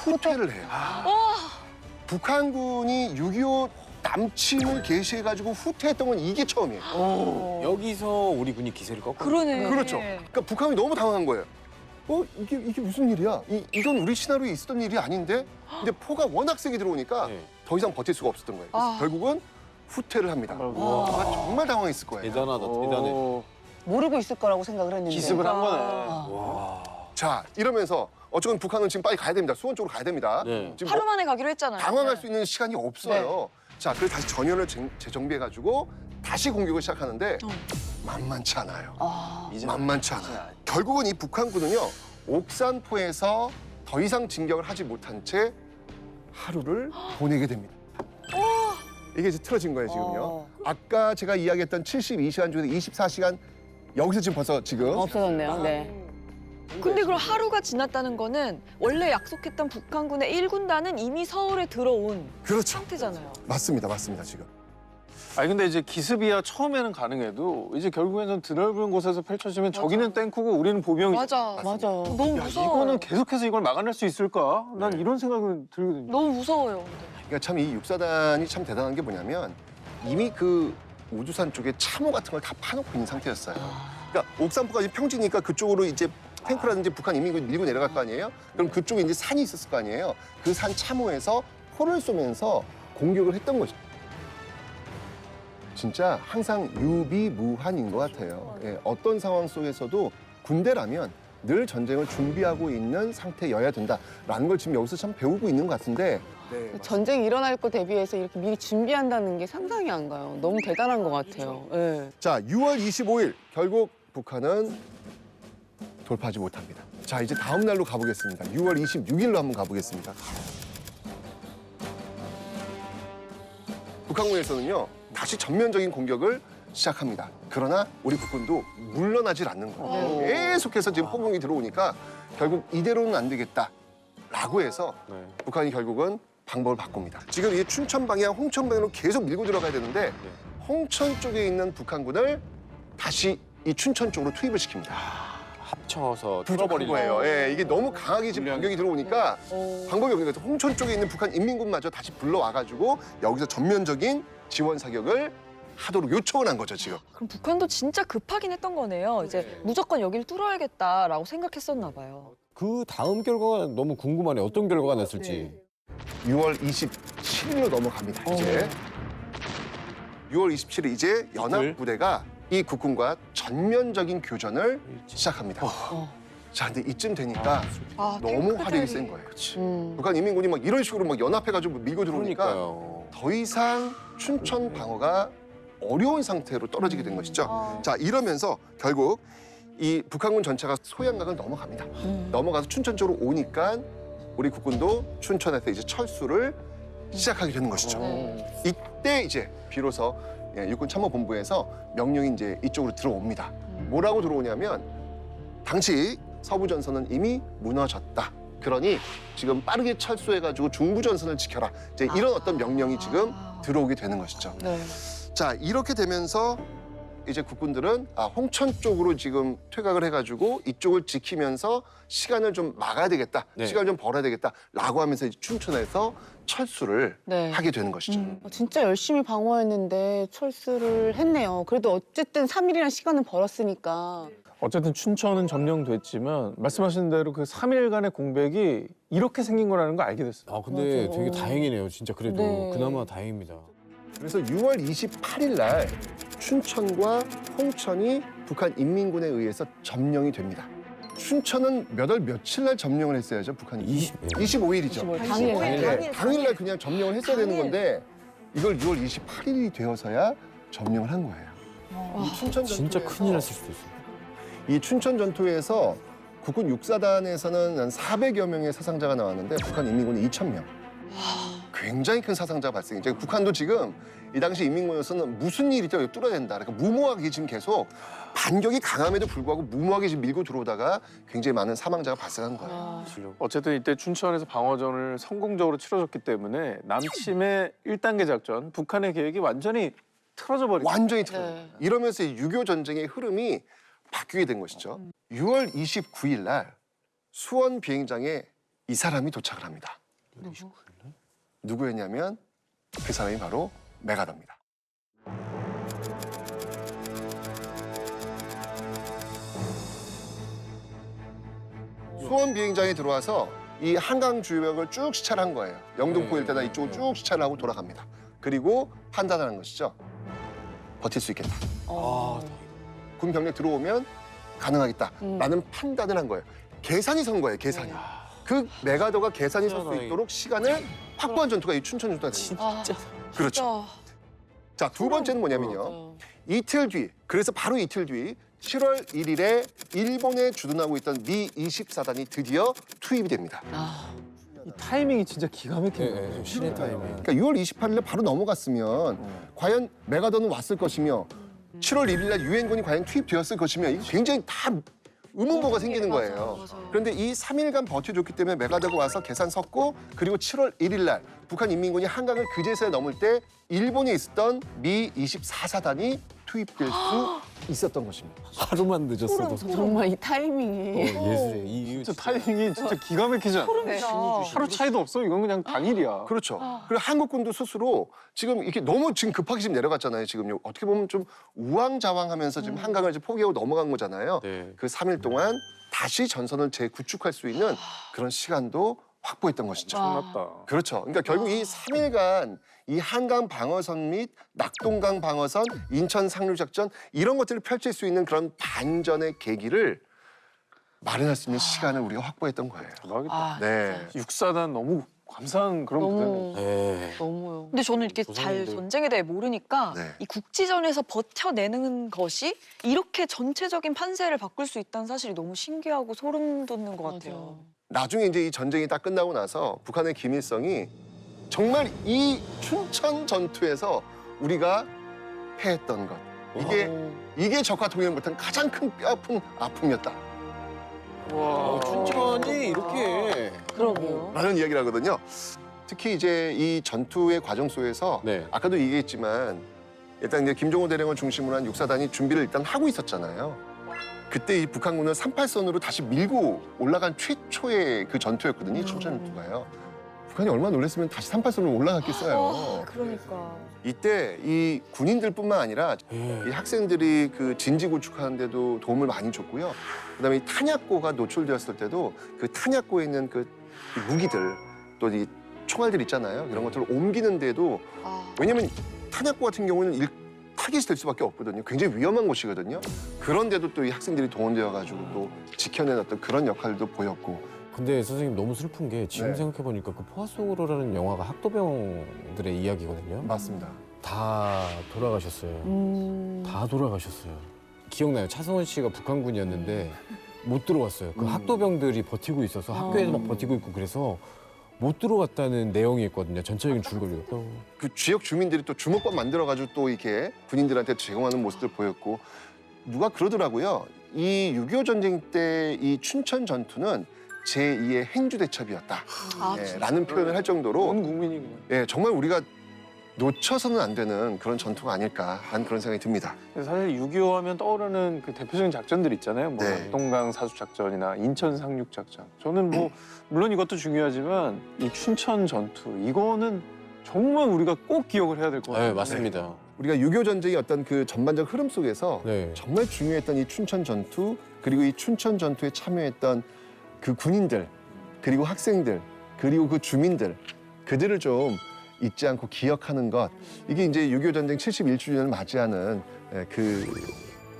후퇴를 해요. 북한군이 6.25 남침을 개시해가지고 후퇴했던 건 이게 처음이에요. 여기서 우리 군이 기세를 꺾어. 그러네. 그렇죠. 그러니까 북한이 너무 당황한 거예요. 이게 무슨 일이야? 이건 우리 시나리오에 있었던 일이 아닌데? 근데 포가 워낙 세게 들어오니까 네. 더 이상 버틸 수가 없었던 거예요. 그래서 결국은 후퇴를 합니다. 아마 정말 당황했을 거예요. 대단하다, 대단해. 모르고 있을 거라고 생각을 했는데. 기습을 한 거네. 자, 이러면서 어쨌든 북한은 지금 빨리 가야 됩니다. 수원 쪽으로 가야 됩니다. 네. 지금 하루 만에 가기로 했잖아요. 당황할 수 있는 시간이 없어요. 자, 그래서 다시 전열을 재정비해가지고 다시 공격을 시작하는데 만만치 않아요. 만만치 않아요. 결국은 이 북한군은요, 옥산포에서 더 이상 진격을 하지 못한 채 하루를 보내게 됩니다. 이게 이제 틀어진 거예요, 지금요. 아까 제가 이야기했던 72시간 중에서 24시간 여기서 지금 벌써 지금 없어졌네요. 네. 근데 그럼 하루가 지났다는 거는 원래 약속했던 북한군의 1군단은 이미 서울에 들어온 그렇죠. 상태잖아요. 맞습니다, 지금. 아니 근데 이제 기습이야 처음에는 가능해도 이제 결국에는 드넓은 곳에서 펼쳐지면 저기는 탱크고 우리는 보병이. 맞아. 맞아. 너무 야, 무서워. 이거는 계속해서 이걸 막아낼 수 있을까? 난 이런 생각은 들거든요. 너무 무서워요. 근데. 그러니까 참 이 육사단이 참 대단한 게 뭐냐면 이미 그 우주산 쪽에 참호 같은 걸 다 파놓고 있는 상태였어요. 그러니까 옥산포가 이제 평지니까 그쪽으로 이제 탱크라든지 북한 인민군 밀고 내려갈 거 아니에요? 그럼 그쪽에 이제 산이 있었을 거 아니에요? 그 산 참호에서 포를 쏘면서 공격을 했던 거죠. 진짜 항상 유비무환인 것 같아요. 예, 어떤 상황 속에서도 군대라면 늘 전쟁을 준비하고 있는 상태여야 된다라는 걸 지금 여기서 참 배우고 있는 것 같은데 전쟁이 일어날 거 대비해서 이렇게 미리 준비한다는 게 상상이 안 가요. 너무 대단한 것 같아요. 예. 자, 6월 25일 결국 북한은 돌파하지 못합니다. 자, 이제 다음 날로 가보겠습니다. 6월 26일로 한번 가보겠습니다. 북한군에서는요, 다시 전면적인 공격을 시작합니다. 그러나 우리 국군도 물러나질 않는 거예요. 계속해서 지금 포병이 들어오니까 결국 이대로는 안 되겠다라고 해서 북한이 결국은 방법을 바꿉니다. 지금 이 춘천 방향, 홍천 방향으로 계속 밀고 들어가야 되는데 홍천 쪽에 있는 북한군을 다시 이 춘천 쪽으로 투입을 시킵니다. 합쳐서 부족한 뚫어버리려고. 거예요. 예, 이게 너무 강하게 지금 공격이 들어오니까 방법이 없는 거죠. 홍천 쪽에 있는 북한 인민군마저 다시 불러와가지고 여기서 전면적인 지원 사격을 하도록 요청을 한 거죠, 지금. 그럼 북한도 진짜 급하긴 했던 거네요. 이제 무조건 여길 뚫어야겠다라고 생각했었나 봐요. 그 다음 결과가 너무 궁금하네. 어떤 결과가 났을지. 6월 27일로 넘어갑니다, 이제. 6월 27일 이제 연합부대가 이 국군과 전면적인 교전을 시작합니다. 자, 근데 이쯤 되니까 아, 너무 탱크들이- 화력이 센 거예요. 음. 북한 인민군이 막 이런 식으로 막 연합해가지고 밀고 들어오니까 그러니까요. 더 이상 춘천 방어가 어려운 상태로 떨어지게 된 것이죠. 자, 이러면서 결국 이 북한군 전체가 소양강을 넘어갑니다. 넘어가서 춘천 쪽으로 오니까 우리 국군도 춘천에서 이제 철수를 시작하게 되는 것이죠. 네. 이때 이제 비로소 육군 참모본부에서 명령이 이제 이쪽으로 들어옵니다. 뭐라고 들어오냐면 당시 서부 전선은 이미 무너졌다. 그러니 지금 빠르게 철수해가지고 중부 전선을 지켜라. 이제 이런 어떤 명령이 지금 들어오게 되는 것이죠. 네. 자, 이렇게 되면서 이제 국군들은 홍천 쪽으로 지금 퇴각을 해가지고 이쪽을 지키면서 시간을 좀 막아야 되겠다. 네. 시간을 좀 벌어야 되겠다라고 하면서 이제 춘천에서 철수를 네. 하게 되는 것이죠. 진짜 열심히 방어했는데 철수를 했네요. 그래도 어쨌든 3일이나 시간은 벌었으니까. 어쨌든 춘천은 점령됐지만 말씀하신 대로 그 3일간의 공백이 이렇게 생긴 거라는 걸 알게 됐어요. 아 근데 맞아. 되게 다행이네요. 진짜 그래도 네. 그나마 다행입니다. 그래서 6월 28일 날 춘천과 홍천이 북한 인민군에 의해서 점령이 됩니다. 춘천은 몇 월 며칠 날 점령을 했어야죠, 북한이? 25일이죠. 당일날. 당일날 그냥 점령을 했어야 되는 당일. 건데 이걸 6월 28일이 되어서야 점령을 한 거예요. 이 춘천 진짜 전투에서 큰일 났을 수도 있어요. 이 춘천 전투에서 국군 육사단에서는 한 400여 명의 사상자가 나왔는데 북한 인민군이 2,000명. 굉장히 큰 사상자가 발생했죠. 북한도 지금 이 당시 인민군으로서는 무슨 일이 있다고 뚫어야 된다. 그러니까 무모하게 지금 계속 반격이 강함에도 불구하고 무모하게 지금 밀고 들어오다가 굉장히 많은 사망자가 발생한 거예요. 어쨌든 이때 춘천에서 방어전을 성공적으로 치러졌기 때문에 남침의 1단계 작전, 북한의 계획이 완전히 틀어져 버린 거예요. 완전히 틀어요. 네. 이러면서 이 6.25 전쟁의 흐름이 바뀌게 된 것이죠. 6월 29일 날 수원 비행장에 이 사람이 도착을 합니다. 누구였냐면 그 사람이 바로 메가더입니다. 수원 비행장에 들어와서 이 한강 주역을 쭉 시찰을 한 거예요. 영등포 일대나 이쪽을 쭉 시찰을 하고 돌아갑니다. 그리고 판단을 한 것이죠. 버틸 수 있겠다. 어. 군 병력 들어오면 가능하겠다라는 판단을 한 거예요. 계산이 선 거예요, 계산이. 그 메가더가 계산이 설 수 진짜 있도록 시간을 확보한 전투가 이 춘천 전투가 됩니다. 진짜. 그렇죠. 자, 두 번째는 뭐냐면요. 맞아요. 이틀 뒤, 그래서 바로 이틀 뒤 7월 1일에 일본에 주둔하고 있던 미 24단이 드디어 투입이 됩니다. 아. 이 타이밍이 진짜 기가 막히네요. 네, 좀 신의 타이밍. 그러니까 6월 28일에 바로 넘어갔으면 과연 메가더는 왔을 것이며 7월 1일 날 유엔군이 과연 투입되었을 것이며 이게 굉장히 다 의문부가 생기는 거예요. 그런데 이 3일간 버텨줬기 때문에 메가더가 와서 계산 섰고 그리고 7월 1일 날 북한 인민군이 한강을 그제서야 넘을 때 일본에 있었던 미 24사단이 투입될 수 있었던 것입니다. 하루만 늦었어도 정말 이 타이밍이. 예술이에요. 이 진짜 타이밍이 진짜 기가 막히지 않아요? 네. 하루 차이도 없어. 이건 그냥 당일이야. 그렇죠. 그리고 한국군도 스스로 지금 이렇게 너무 지금 급하게 지금 내려갔잖아요. 지금 어떻게 보면 좀 우왕좌왕하면서 지금 한강을 이제 포기하고 넘어간 거잖아요. 네. 그 3일 동안 다시 전선을 재구축할 수 있는 그런 시간도 확보했던 것이죠. 와. 끝났다. 그렇죠. 그러니까 결국 이 3일간 이 한강 방어선 및 낙동강 방어선, 인천 상륙 작전 이런 것들을 펼칠 수 있는 그런 반전의 계기를 마련할 수 있는 시간을 우리가 확보했던 거예요. 대박이다. 아, 네. 육사단 너무 감사한 그런 너무 네. 너무요. 근데 저는 이렇게 잘 조선인들. 전쟁에 대해 모르니까 네. 이 국지전에서 버텨내는 것이 이렇게 전체적인 판세를 바꿀 수 있다는 사실이 너무 신기하고 소름 돋는 것 같아요. 나중에 이제 이 전쟁이 딱 끝나고 나서 북한의 김일성이 정말 이 춘천 전투에서 우리가 패했던 것 이게 적화 통일 못한 가장 큰 뼈아픈 아픔이었다. 와. 춘천이 이렇게 그러게요. 라는 이야기를 하거든요. 특히 이제 이 전투의 과정 속에서 네. 아까도 얘기했지만 일단 이제 김종호 대령을 중심으로 한 육사단이 준비를 일단 하고 있었잖아요. 그때 이 북한군을 38선으로 다시 밀고 올라간 최초의 그 전투였거든요. 이 춘천 전투가요. 북한이 얼마나 놀랐으면 다시 38선으로 올라갔겠어요. 그러니까. 이때 이 군인들뿐만 아니라 이 학생들이 그 진지 구축하는 데도 도움을 많이 줬고요. 그다음에 이 탄약고가 노출되었을 때도 그 탄약고에 있는 그 무기들 또 이 총알들 있잖아요. 이런 것들을 옮기는 데도 왜냐면 탄약고 같은 경우는 타깃이 될 수밖에 없거든요. 굉장히 위험한 곳이거든요. 그런데도 또 이 학생들이 동원되어가지고 또 지켜낸 어떤 그런 역할도 보였고. 근데 선생님 너무 슬픈 게 지금 네. 생각해보니까 그 포화 속으로라는 영화가 학도병들의 이야기거든요. 맞습니다. 다 돌아가셨어요. 다 돌아가셨어요. 기억나요. 차성원 씨가 북한군이었는데 못 들어왔어요. 그 학도병들이 버티고 있어서 학교에서 막 버티고 있고 그래서 못 들어왔다는 내용이 있거든요. 전체적인 줄거리가. 그 지역 주민들이 또 주먹밥 만들어가지고 또 이렇게 군인들한테 제공하는 모습들 보였고 누가 그러더라고요. 이 6.25 전쟁 때 이 춘천 전투는 제2의 행주대첩이었다. 아, 예, 라는 표현을 할 정도로 온 국민이 그냥. 예, 정말 우리가 놓쳐서는 안 되는 그런 전투가 아닐까라는 그런 생각이 듭니다. 사실 6.25 하면 떠오르는 그 대표적인 작전들 있잖아요. 뭐 네. 동강 사수 작전이나 인천 상륙 작전. 저는 뭐 물론 이것도 중요하지만 이 춘천 전투 이거는 정말 우리가 꼭 기억을 해야 될 것 같아요. 네, 맞습니다. 우리가 6.25 전쟁의 어떤 그 전반적 흐름 속에서 네. 정말 중요했던 이 춘천 전투 그리고 이 춘천 전투에 참여했던 그 군인들 그리고 학생들 그리고 그 주민들 그들을 좀 잊지 않고 기억하는 것 이게 이제 6.25 전쟁 71주년을 맞이하는 그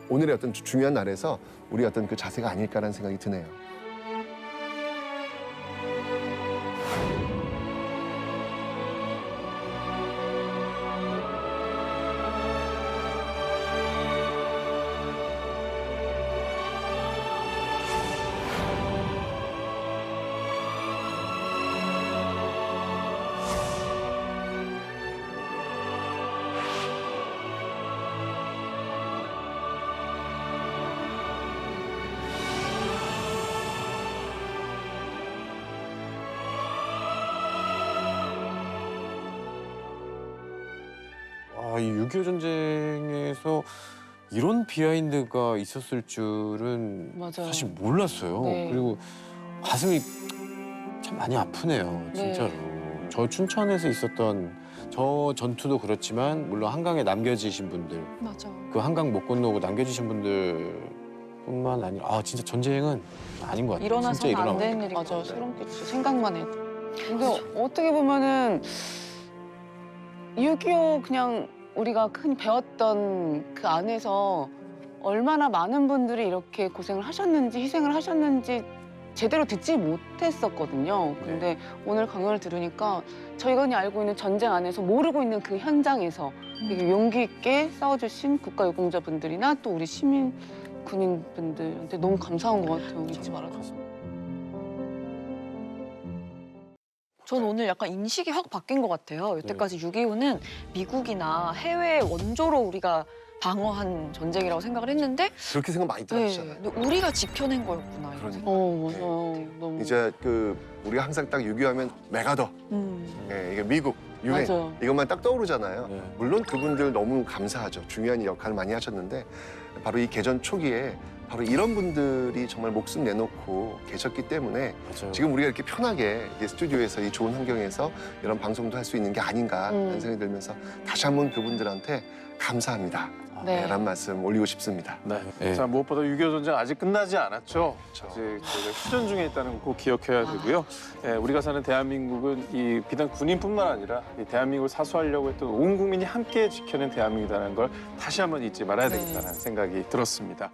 오늘의 어떤 중요한 날에서 우리 어떤 그 자세가 아닐까라는 생각이 드네요. 아, 이 6.25 전쟁에서 이런 비하인드가 있었을 줄은 맞아요. 사실 몰랐어요. 네. 그리고 가슴이 참 많이 아프네요, 진짜로. 저 춘천에서 있었던 저 전투도 그렇지만 물론 한강에 남겨지신 분들, 맞아. 그 한강 못 건너고 남겨지신 분들뿐만 아니라 아 진짜 전쟁은 아닌 것 같아요. 일어나서는 진짜 일어나면 안 되는 일인 것 맞아, 같아요. 소름 끼치죠. 생각만 해도. 근데 어떻게 보면은 6.25 그냥 우리가 흔히 배웠던 그 안에서 얼마나 많은 분들이 이렇게 고생을 하셨는지 희생을 하셨는지 제대로 듣지 못했었거든요. 근데 오늘 강연을 들으니까 저희가 흔히 알고 있는 전쟁 안에서 모르고 있는 그 현장에서 되게 용기 있게 싸워주신 국가유공자분들이나 또 우리 시민 군인분들한테 너무 감사한 것 같아요. 잊지 말아줘서. 전 오늘 약간 인식이 확 바뀐 것 같아요. 여태까지 6.25는 미국이나 해외 원조로 우리가 방어한 전쟁이라고 생각을 했는데 그렇게 생각 많이 네, 하시잖아요. 근데 우리가 지켜낸 거였구나. 이런 그러니까. 생각. 맞아요. 너무. 이제 그 우리가 항상 딱 6.25 하면 메가더, 예, 이게 미국, 유엔 맞아요. 이것만 딱 떠오르잖아요. 네. 물론 그분들 너무 감사하죠. 중요한 역할을 많이 하셨는데 바로 이 개전 초기에 바로 이런 분들이 정말 목숨 내놓고 계셨기 때문에 맞아요. 지금 우리가 이렇게 편하게 이제 스튜디오에서 이 좋은 환경에서 이런 방송도 할 수 있는 게 아닌가 하는 생각이 들면서 다시 한번 그분들한테 감사합니다. 네. 라는 말씀 올리고 싶습니다. 네. 네. 자, 무엇보다 6.25 전쟁 아직 끝나지 않았죠. 그렇죠. 아직 저희가 휴전 중에 있다는 거 꼭 기억해야 되고요. 예, 우리가 사는 대한민국은 이 비단 군인뿐만 아니라 이 대한민국을 사수하려고 했던 온 국민이 함께 지켜낸 대한민국이라는 걸 다시 한번 잊지 말아야 네. 되겠다는 생각이 들었습니다.